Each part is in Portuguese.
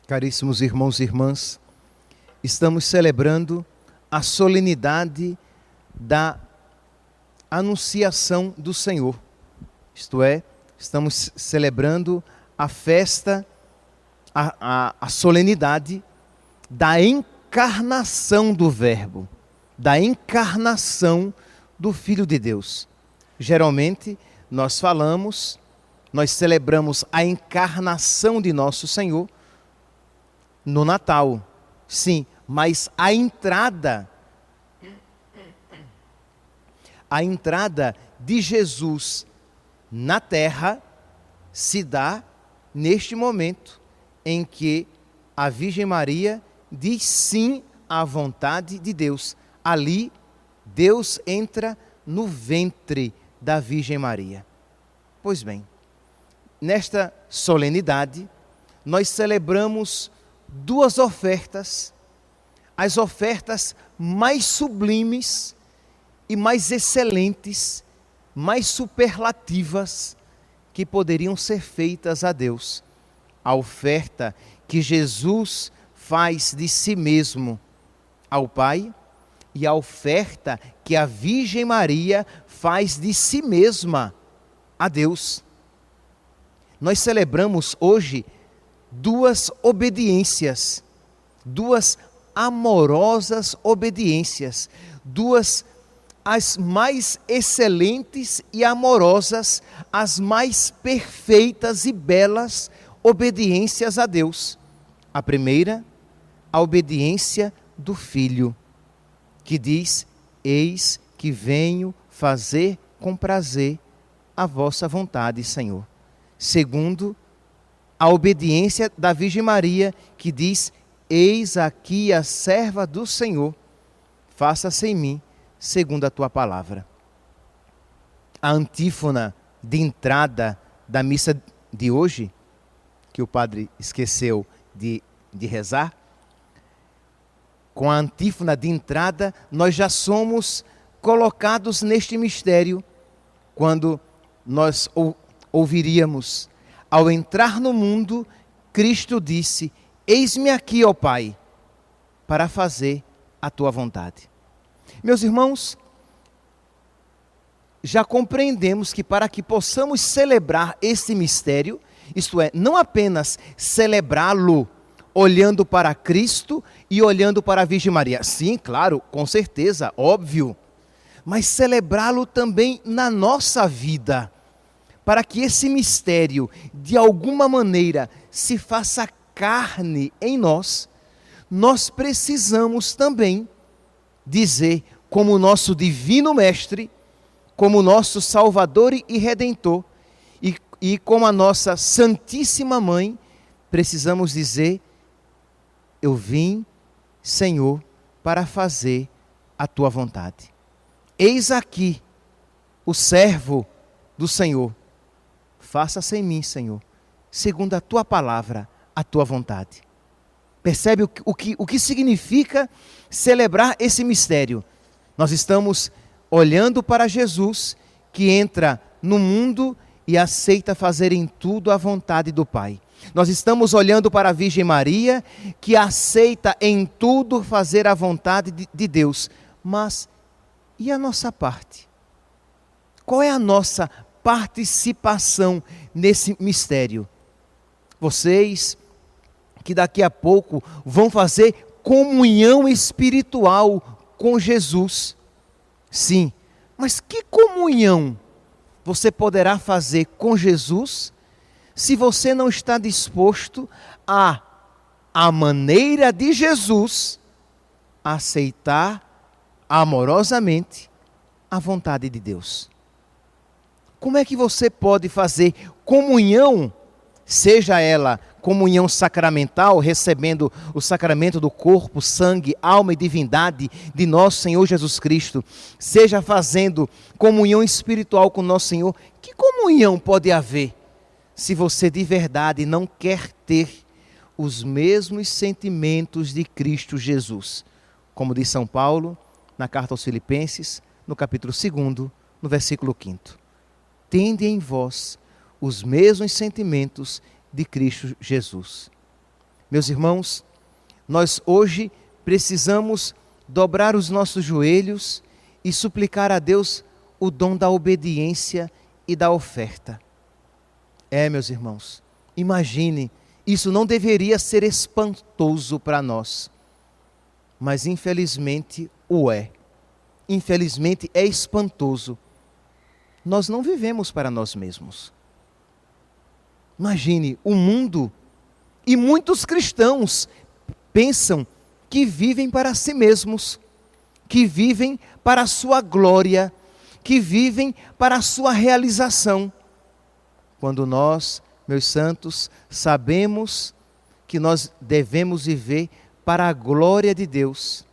Caríssimos irmãos e irmãs, estamos celebrando a solenidade da Anunciação do Senhor. Isto é, estamos celebrando a festa, a solenidade da encarnação do Verbo, da encarnação do Filho de Deus. Geralmente, nós celebramos a encarnação de nosso Senhor no Natal, sim, mas a entrada de Jesus na terra se dá neste momento em que a Virgem Maria diz sim à vontade de Deus. Ali, Deus entra no ventre da Virgem Maria. Pois bem, nesta solenidade, nós celebramos duas ofertas, as ofertas mais sublimes e mais excelentes, mais superlativas que poderiam ser feitas a Deus. A oferta que Jesus faz de si mesmo ao Pai e a oferta que a Virgem Maria faz de si mesma a Deus. Nós celebramos hoje duas obediências, duas amorosas obediências, duas as mais excelentes e amorosas, as mais perfeitas e belas obediências a Deus. A primeira, a obediência do Filho, que diz: eis que venho fazer com prazer a vossa vontade, Senhor. Segundo, a obediência da Virgem Maria, que diz: eis aqui a serva do Senhor, faça-se em mim segundo a tua palavra. A antífona de entrada da missa de hoje, que o padre esqueceu de rezar, com a antífona de entrada, nós já somos colocados neste mistério, quando nós ouviríamos: ao entrar no mundo, Cristo disse: eis-me aqui, ó Pai, para fazer a tua vontade. Meus irmãos, já compreendemos que para que possamos celebrar esse mistério, isto é, não apenas celebrá-lo olhando para Cristo e olhando para a Virgem Maria, sim, claro, com certeza, óbvio, mas celebrá-lo também na nossa vida, para que esse mistério, de alguma maneira, se faça carne em nós, nós precisamos também dizer, como nosso divino mestre, como nosso Salvador e Redentor, e como a nossa Santíssima Mãe, precisamos dizer: eu vim, Senhor, para fazer a tua vontade. Eis aqui o servo do Senhor. Faça-se em mim, Senhor, segundo a tua palavra, a tua vontade. Percebe o que significa celebrar esse mistério? Nós estamos olhando para Jesus, que entra no mundo e aceita fazer em tudo a vontade do Pai. Nós estamos olhando para a Virgem Maria, que aceita em tudo fazer a vontade de Deus. Mas e a nossa parte? Qual é a nossa participação nesse mistério? Vocês que daqui a pouco vão fazer comunhão espiritual com Jesus. Sim, mas que comunhão você poderá fazer com Jesus se você não está disposto à maneira de Jesus, aceitar amorosamente a vontade de Deus? Como é que você pode fazer comunhão, seja ela comunhão sacramental, recebendo o sacramento do corpo, sangue, alma e divindade de nosso Senhor Jesus Cristo, seja fazendo comunhão espiritual com nosso Senhor? Que comunhão pode haver se você de verdade não quer ter os mesmos sentimentos de Cristo Jesus? Como diz São Paulo na carta aos Filipenses, no capítulo 2, no versículo 5. Tende em vós os mesmos sentimentos de Cristo Jesus. Meus irmãos, nós hoje precisamos dobrar os nossos joelhos e suplicar a Deus o dom da obediência e da oferta. Meus irmãos, imagine, isso não deveria ser espantoso para nós, mas infelizmente o é. Infelizmente é espantoso. Nós não vivemos para nós mesmos. Imagine, o mundo e muitos cristãos pensam que vivem para si mesmos, que vivem para a sua glória, que vivem para a sua realização. Quando nós, meus santos, sabemos que nós devemos viver para a glória de Deus,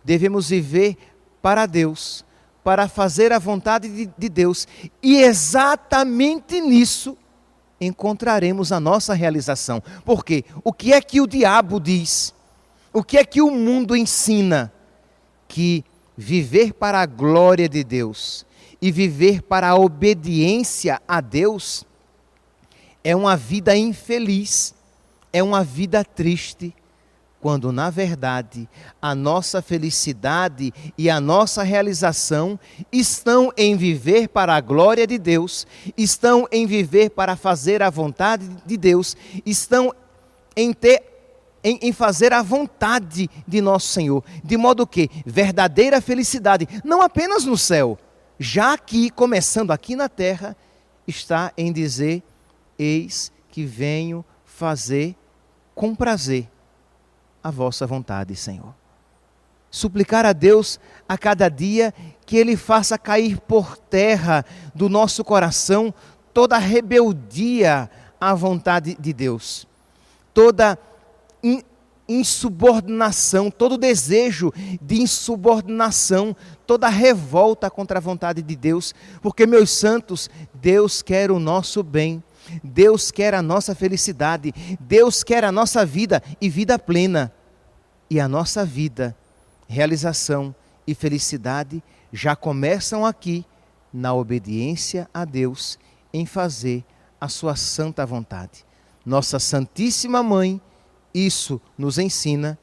devemos viver para Deus, para fazer a vontade de Deus, e exatamente nisso encontraremos a nossa realização. Porque o que é que o diabo diz? O que é que o mundo ensina? Que viver para a glória de Deus e viver para a obediência a Deus é uma vida infeliz, é uma vida triste, quando na verdade a nossa felicidade e a nossa realização estão em viver para a glória de Deus, estão em viver para fazer a vontade de Deus, estão em fazer a vontade de nosso Senhor, de modo que verdadeira felicidade, não apenas no céu, já aqui, começando aqui na terra, está em dizer: eis que venho fazer com prazer a vossa vontade, Senhor. Suplicar a Deus a cada dia que Ele faça cair por terra do nosso coração toda rebeldia à vontade de Deus, toda insubordinação, todo desejo de insubordinação, toda revolta contra a vontade de Deus, porque, meus santos, Deus quer o nosso bem, Deus quer a nossa felicidade, Deus quer a nossa vida e vida plena. E a nossa vida, realização e felicidade já começam aqui, na obediência a Deus, em fazer a sua santa vontade. Nossa Santíssima Mãe isso nos ensina,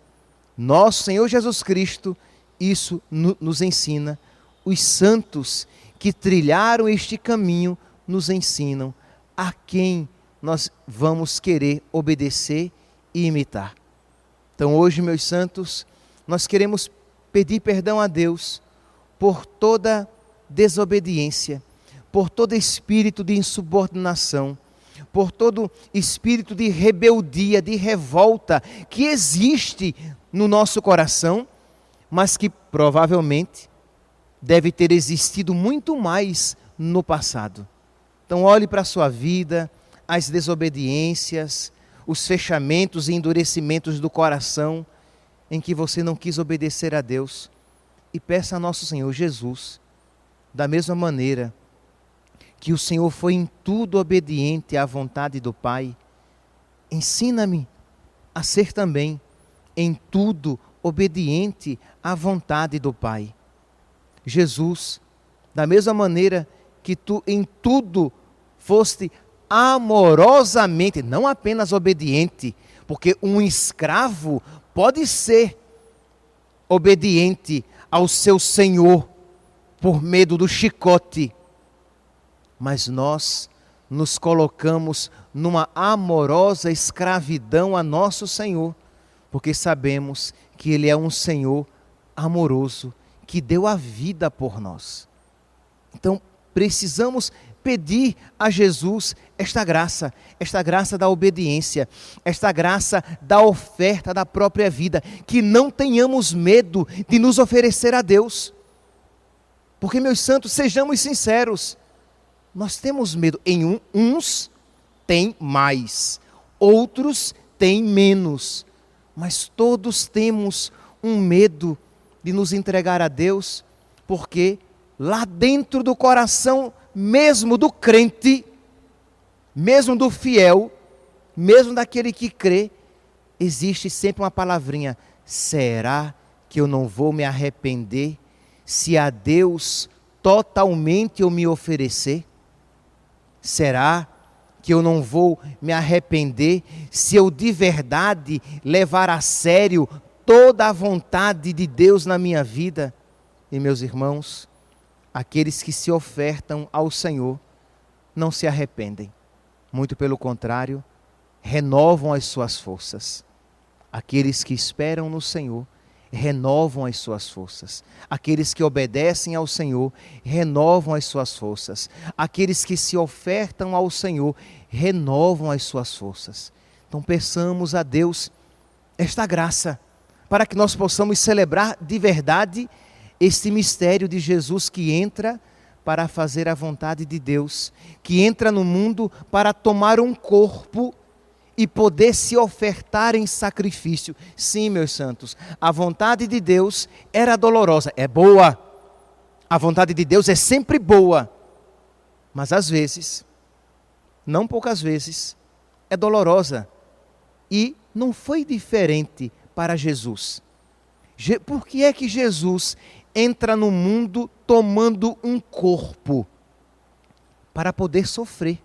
nosso Senhor Jesus Cristo isso nos ensina, os santos que trilharam este caminho nos ensinam a quem nós vamos querer obedecer e imitar. Então hoje, meus santos, nós queremos pedir perdão a Deus por toda desobediência, por todo espírito de insubordinação, por todo espírito de rebeldia, de revolta que existe no nosso coração, mas que provavelmente deve ter existido muito mais no passado. Então olhe para a sua vida, as desobediências, os fechamentos e endurecimentos do coração em que você não quis obedecer a Deus, e peça a nosso Senhor Jesus, da mesma maneira que o Senhor foi em tudo obediente à vontade do Pai, ensina-me a ser também em tudo obediente à vontade do Pai. Jesus, da mesma maneira que tu em tudo foste amorosamente, não apenas obediente, porque um escravo pode ser obediente ao seu senhor por medo do chicote, mas nós nos colocamos numa amorosa escravidão a nosso Senhor, porque sabemos que Ele é um Senhor amoroso, que deu a vida por nós. Então precisamos pedir a Jesus esta graça da obediência, esta graça da oferta da própria vida, que não tenhamos medo de nos oferecer a Deus. Porque, meus santos, sejamos sinceros, nós temos medo. Uns têm mais, outros têm menos, mas todos temos um medo de nos entregar a Deus, porque lá dentro do coração mesmo do crente, mesmo do fiel, mesmo daquele que crê, existe sempre uma palavrinha: será que eu não vou me arrepender se a Deus totalmente eu me oferecer? Será que eu não vou me arrepender se eu de verdade levar a sério toda a vontade de Deus na minha vida? E meus irmãos, aqueles que se ofertam ao Senhor não se arrependem. Muito pelo contrário, renovam as suas forças. Aqueles que esperam no Senhor renovam as suas forças. Aqueles que obedecem ao Senhor renovam as suas forças. Aqueles que se ofertam ao Senhor renovam as suas forças. Então peçamos a Deus esta graça para que nós possamos celebrar de verdade este mistério de Jesus que entra para fazer a vontade de Deus, que entra no mundo para tomar um corpo e poder se ofertar em sacrifício. Sim, meus santos, a vontade de Deus era dolorosa, é boa. A vontade de Deus é sempre boa, mas às vezes, não poucas vezes, é dolorosa. E não foi diferente para Jesus. Por que é que Jesus entra no mundo tomando um corpo? Para poder sofrer,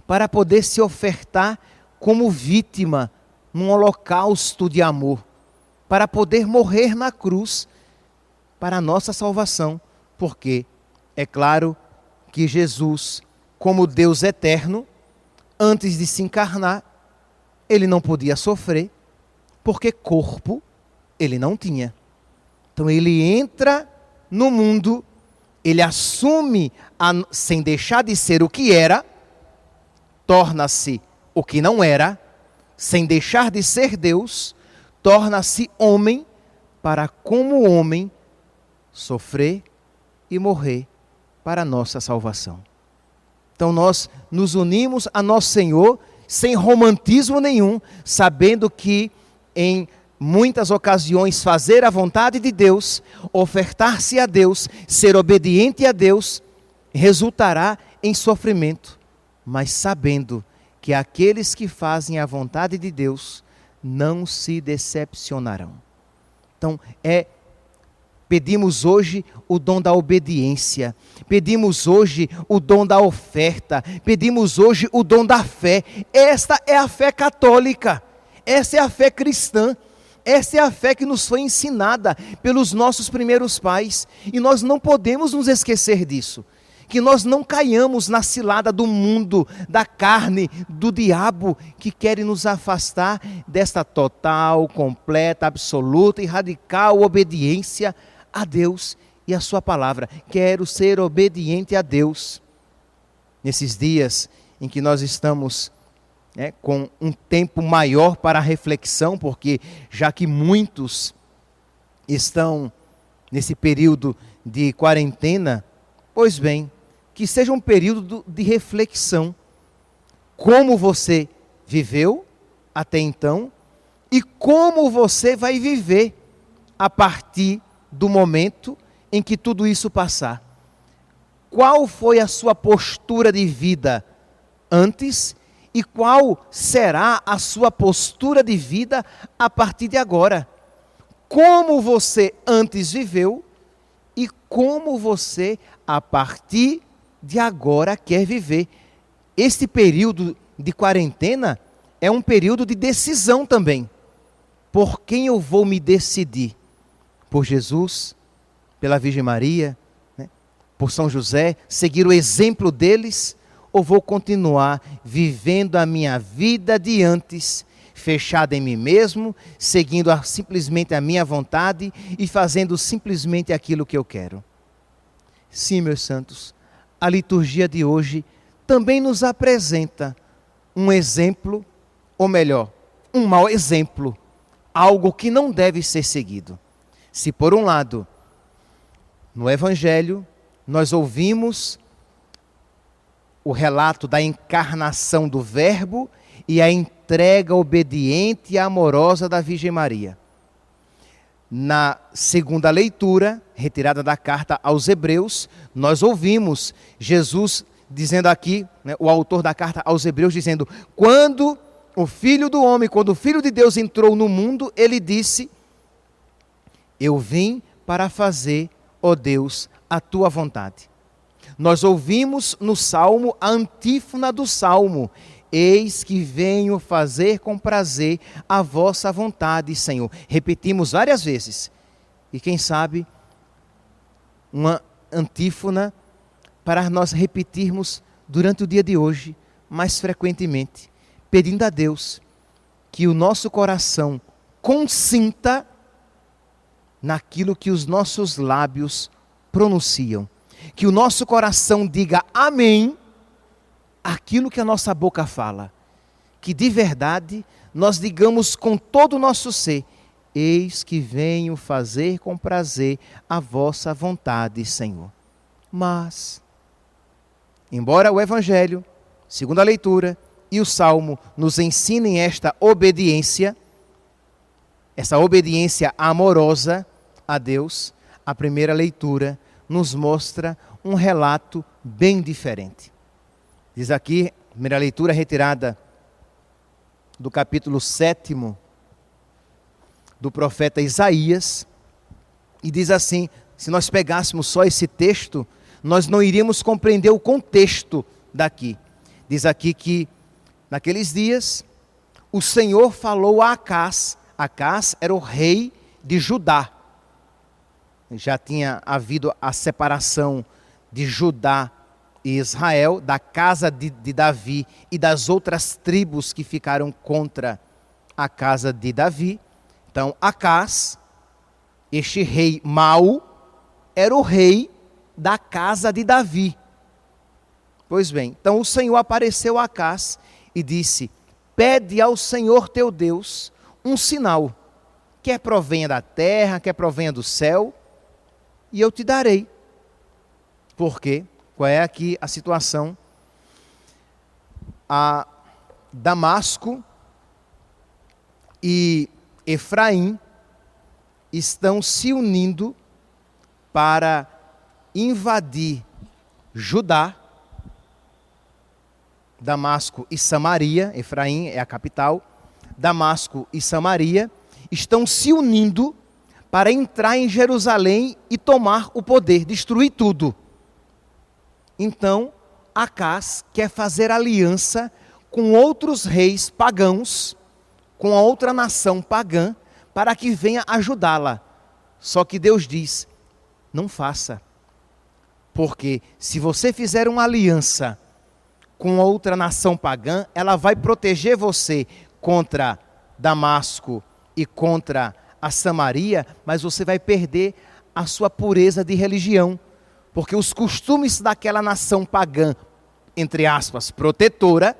para poder se ofertar como vítima num holocausto de amor, para poder morrer na cruz para a nossa salvação, porque é claro que Jesus, como Deus eterno, antes de se encarnar, ele não podia sofrer, porque corpo ele não tinha. Então ele entra no mundo, ele assume, sem deixar de ser o que era, torna-se o que não era, sem deixar de ser Deus, torna-se homem para, como homem, sofrer e morrer para a nossa salvação. Então nós nos unimos a nosso Senhor sem romantismo nenhum, sabendo que em muitas ocasiões fazer a vontade de Deus, ofertar-se a Deus, ser obediente a Deus, resultará em sofrimento, mas sabendo que aqueles que fazem a vontade de Deus não se decepcionarão. Então, pedimos hoje o dom da obediência, pedimos hoje o dom da oferta, pedimos hoje o dom da fé. Esta é a fé católica, essa é a fé cristã, essa é a fé que nos foi ensinada pelos nossos primeiros pais, e nós não podemos nos esquecer disso. Que nós não caiamos na cilada do mundo, da carne, do diabo, que querem nos afastar desta total, completa, absoluta e radical obediência a Deus e a sua palavra. Quero ser obediente a Deus. Nesses dias em que nós estamos com um tempo maior para reflexão, porque já que muitos estão nesse período de quarentena, pois bem, que seja um período de reflexão. Como você viveu até então e como você vai viver a partir do momento em que tudo isso passar. Qual foi a sua postura de vida antes e qual será a sua postura de vida a partir de agora? Como você antes viveu e como você a partir de agora quer viver. Este período de quarentena é um período de decisão também. Por quem eu vou me decidir? Por Jesus, pela Virgem Maria, por São José, seguir o exemplo deles, ou vou continuar vivendo a minha vida de antes, fechado em mim mesmo, seguindo simplesmente a minha vontade e fazendo simplesmente aquilo que eu quero? Sim, meus santos, a liturgia de hoje também nos apresenta um exemplo, ou melhor, um mau exemplo, algo que não deve ser seguido. Se por um lado, no Evangelho, nós ouvimos o relato da encarnação do Verbo e a entrega obediente e amorosa da Virgem Maria. Na segunda leitura, retirada da carta aos Hebreus, nós ouvimos Jesus dizendo aqui, o autor da carta aos Hebreus dizendo, quando o Filho do Homem, quando o Filho de Deus entrou no mundo, ele disse, eu vim para fazer, ó Deus, a tua vontade. Nós ouvimos no Salmo a antífona do Salmo: eis que venho fazer com prazer a vossa vontade, Senhor. Repetimos várias vezes. E quem sabe, uma antífona para nós repetirmos durante o dia de hoje, mais frequentemente, pedindo a Deus que o nosso coração consinta naquilo que os nossos lábios pronunciam. Que o nosso coração diga amém àquilo que a nossa boca fala. Que de verdade nós digamos com todo o nosso ser: eis que venho fazer com prazer a vossa vontade, Senhor. Mas, embora o Evangelho, segundo a leitura, e o Salmo nos ensinem esta obediência amorosa a Deus, a primeira leitura nos mostra um relato bem diferente. Diz aqui, primeira leitura retirada do capítulo 7 do profeta Isaías, e diz assim: se nós pegássemos só esse texto, nós não iríamos compreender o contexto daqui. Diz aqui que, naqueles dias, o Senhor falou a Acás. Acás era o rei de Judá. Já tinha havido a separação de Judá e Israel, da casa de Davi e das outras tribos que ficaram contra a casa de Davi. Então, Acás, este rei mau, era o rei da casa de Davi. Pois bem, então o Senhor apareceu a Acás e disse: pede ao Senhor teu Deus um sinal, quer provenha da terra, quer provenha do céu, e eu te darei. Por quê? Qual é aqui a situação? Damasco e Efraim estão se unindo para invadir Judá. Damasco e Samaria, Efraim é a capital, Damasco e Samaria estão se unindo para entrar em Jerusalém e tomar o poder, destruir tudo. Então, Acás quer fazer aliança com outros reis pagãos, com a outra nação pagã, para que venha ajudá-la. Só que Deus diz: não faça. Porque se você fizer uma aliança com outra nação pagã, ela vai proteger você contra Damasco e contra a Samaria, mas você vai perder a sua pureza de religião. Porque os costumes daquela nação pagã, entre aspas, protetora,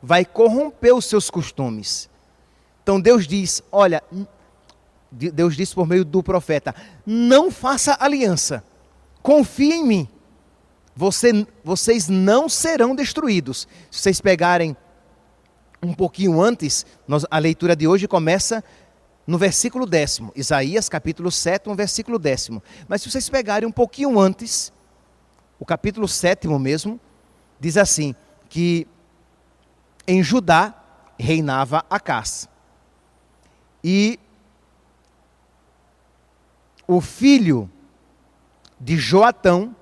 vai corromper os seus costumes. Então Deus diz, olha, Deus diz por meio do profeta: não faça aliança, confie em mim, vocês não serão destruídos. Se vocês pegarem um pouquinho antes, a leitura de hoje começa no versículo 10, Isaías capítulo 7, versículo 10. Mas se vocês pegarem um pouquinho antes, o capítulo 7 mesmo, diz assim, que em Judá reinava Acás. E o filho de Joatão,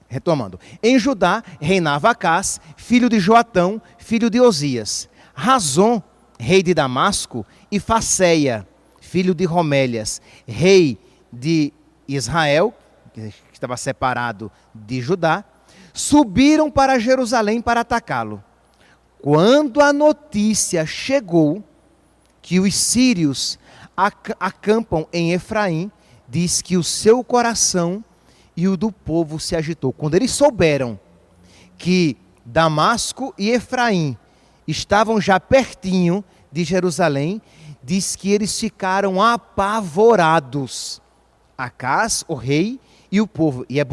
retomando, em Judá reinava Acás, filho de Joatão, filho de Osias. Razom, rei de Damasco, e Faceia, filho de Romélias, rei de Israel, que estava separado de Judá, subiram para Jerusalém para atacá-lo. Quando a notícia chegou que os sírios acampam em Efraim, diz que o seu coração e o do povo se agitou. Quando eles souberam que Damasco e Efraim estavam já pertinho de Jerusalém, diz que eles ficaram apavorados. Acás, o rei, e o povo. E é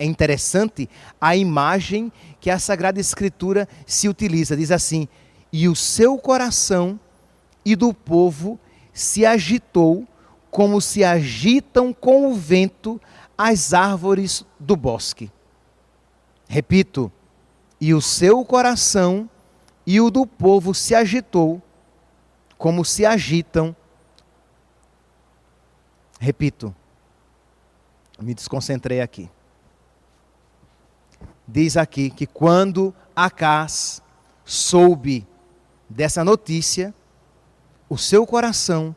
interessante a imagem que a Sagrada Escritura se utiliza. Diz assim: e o seu coração e do povo se agitou, como se agitam com o vento as árvores do bosque. Repito, e o seu coração e o do povo se agitou, como se agitam. Repito, me desconcentrei aqui. diz aqui que quando Acás soube dessa notícia, o seu coração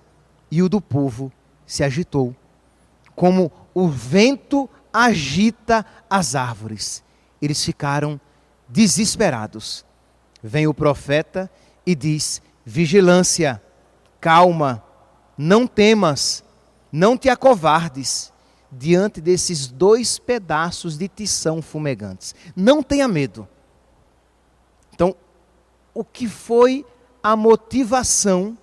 e o do povo se agitou, como o vento agita as árvores. Eles ficaram desesperados. Vem o profeta e diz: vigilância, calma, não temas, não te acovardes diante desses 2 pedaços de tição fumegantes. Não tenha medo. Então, o que foi a motivação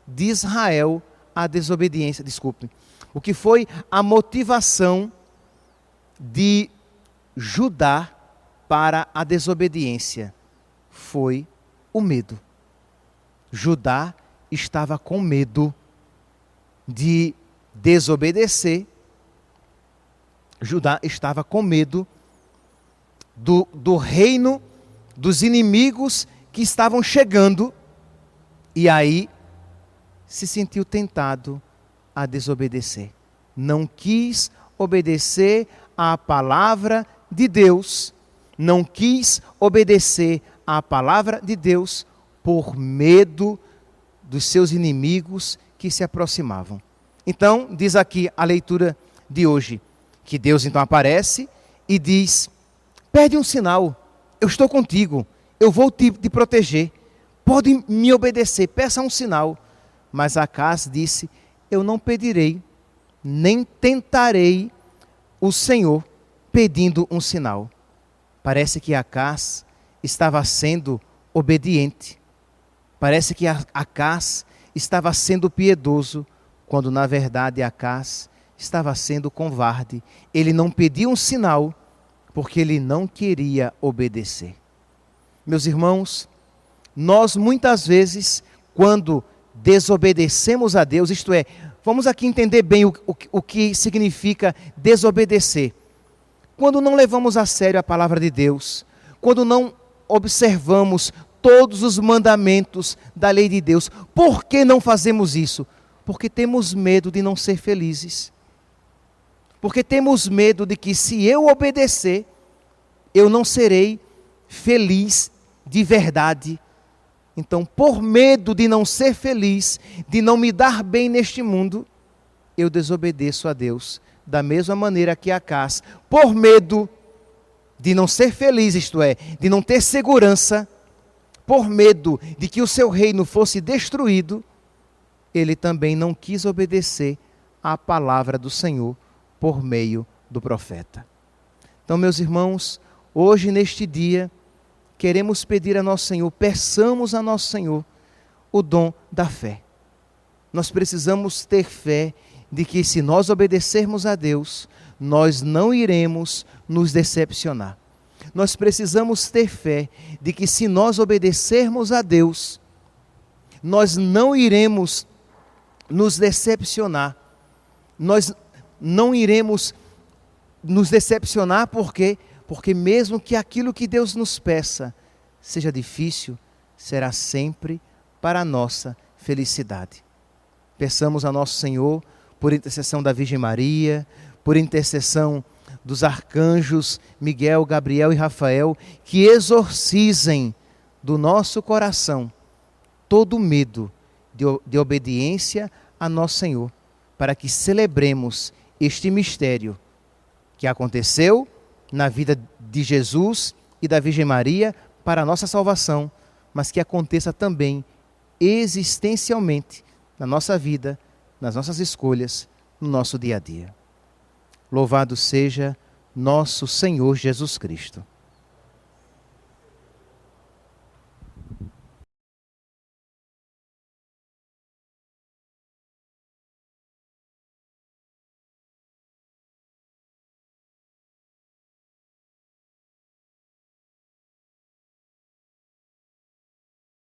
de Israel à desobediência? Desculpe. O que foi a motivação de Judá para a desobediência? Foi o medo. Judá estava com medo de desobedecer. Judá estava com medo do reino, dos inimigos que estavam chegando, e aí se sentiu tentado a desobedecer. Não quis obedecer à palavra de Deus, não quis obedecer à palavra de Deus por medo dos seus inimigos que se aproximavam. Então, diz aqui a leitura de hoje, que Deus então aparece e diz: pede um sinal, eu estou contigo, eu vou te proteger, pode me obedecer, peça um sinal. Mas Acás disse: eu não pedirei, nem tentarei o Senhor pedindo um sinal. Parece que Acás estava sendo obediente, parece que Acás estava sendo piedoso, quando na verdade Acás estava sendo covarde. Ele não pediu um sinal porque ele não queria obedecer. Meus irmãos, nós muitas vezes, quando desobedecemos a Deus, isto é, vamos aqui entender bem o que significa desobedecer. Quando não levamos a sério a palavra de Deus, quando não observamos todos os mandamentos da lei de Deus. Por que não fazemos isso? Porque temos medo de não ser felizes. Porque temos medo de que, se eu obedecer, eu não serei feliz de verdade. Então, por medo de não ser feliz, de não me dar bem neste mundo, eu desobedeço a Deus. Da mesma maneira que Acás, por medo de não ser feliz, isto é, de não ter segurança, por medo de que o seu reino fosse destruído, ele também não quis obedecer à palavra do Senhor por meio do profeta. Então, meus irmãos, hoje neste dia, queremos pedir a nosso Senhor, peçamos a nosso Senhor o dom da fé. Nós precisamos ter fé de que, se nós obedecermos a Deus, nós não iremos nos decepcionar. Nós precisamos ter fé de que, se nós obedecermos a Deus, nós não iremos nos decepcionar. Nós não iremos nos decepcionar porque mesmo que aquilo que Deus nos peça seja difícil, será sempre para a nossa felicidade. Peçamos a nosso Senhor, por intercessão da Virgem Maria, por intercessão dos arcanjos Miguel, Gabriel e Rafael, que exorcizem do nosso coração todo medo de obediência a nosso Senhor, para que celebremos este mistério que aconteceu na vida de Jesus e da Virgem Maria para a nossa salvação, mas que aconteça também existencialmente na nossa vida, nas nossas escolhas, no nosso dia a dia. Louvado seja nosso Senhor Jesus Cristo.